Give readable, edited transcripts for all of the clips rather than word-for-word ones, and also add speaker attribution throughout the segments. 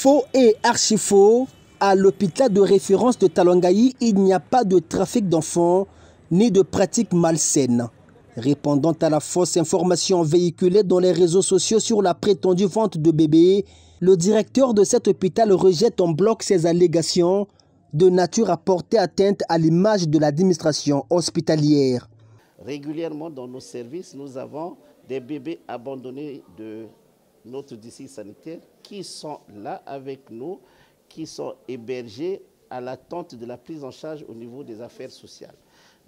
Speaker 1: Faux et archi-faux, à l'hôpital de référence de Talangayi, il n'y a pas de trafic d'enfants ni de pratiques malsaines. Répondant à la fausse information véhiculée dans les réseaux sociaux sur la prétendue vente de bébés, le directeur de cet hôpital rejette en bloc ces allégations de nature à porter atteinte à l'image de l'administration hospitalière.
Speaker 2: Régulièrement dans nos services, nous avons des bébés abandonnés de notre district sanitaire qui sont là avec nous, qui sont hébergés à l'attente de la prise en charge au niveau des affaires sociales.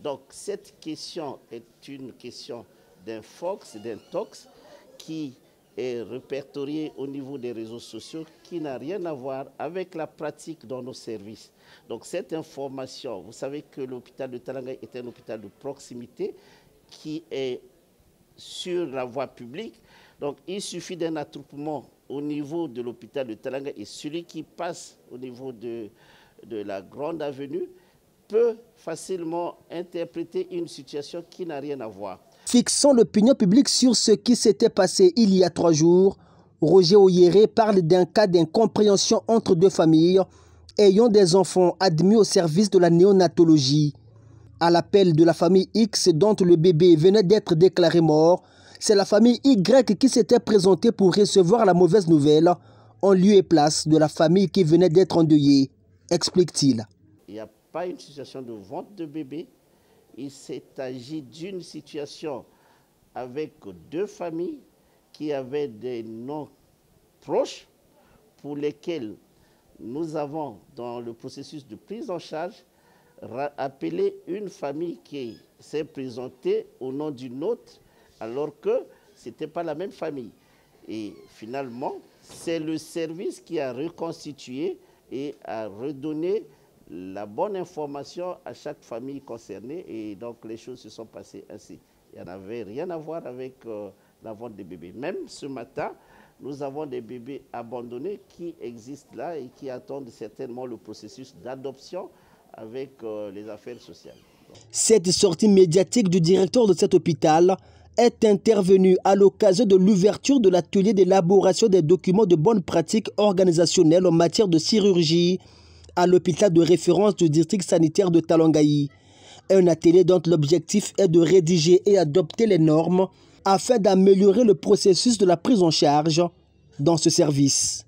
Speaker 2: Donc cette question est une question d'un fox, d'un tox qui est répertorié au niveau des réseaux sociaux, qui n'a rien à voir avec la pratique dans nos services. Donc cette information, vous savez que l'hôpital de Talangayi est un hôpital de proximité qui est sur la voie publique. Donc il suffit d'un attroupement au niveau de l'hôpital de Talangayi et celui qui passe au niveau de la grande avenue peut facilement interpréter une situation qui n'a rien à voir.
Speaker 1: Fixant l'opinion publique sur ce qui s'était passé il y a 3 jours, Roger Oyéré parle d'un cas d'incompréhension entre deux familles ayant des enfants admis au service de la néonatologie. À l'appel de la famille X dont le bébé venait d'être déclaré mort, c'est la famille Y qui s'était présentée pour recevoir la mauvaise nouvelle en lieu et place de la famille qui venait d'être endeuillée, explique-t-il.
Speaker 2: Il n'y a pas une situation de vente de bébé. Il s'est agi d'une situation avec deux familles qui avaient des noms proches pour lesquels nous avons, dans le processus de prise en charge, appelé une famille qui s'est présentée au nom d'une autre alors que ce n'était pas la même famille. Et finalement, c'est le service qui a reconstitué et a redonné la bonne information à chaque famille concernée et donc les choses se sont passées ainsi. Il n'y en avait rien à voir avec la vente des bébés. Même ce matin, nous avons des bébés abandonnés qui existent là et qui attendent certainement le processus d'adoption avec les affaires sociales.
Speaker 1: Cette sortie médiatique du directeur de cet hôpital est intervenue à l'occasion de l'ouverture de l'atelier d'élaboration des documents de bonne pratique organisationnelle en matière de chirurgie à l'hôpital de référence du district sanitaire de Talangayi. Un atelier dont l'objectif est de rédiger et adopter les normes afin d'améliorer le processus de la prise en charge dans ce service.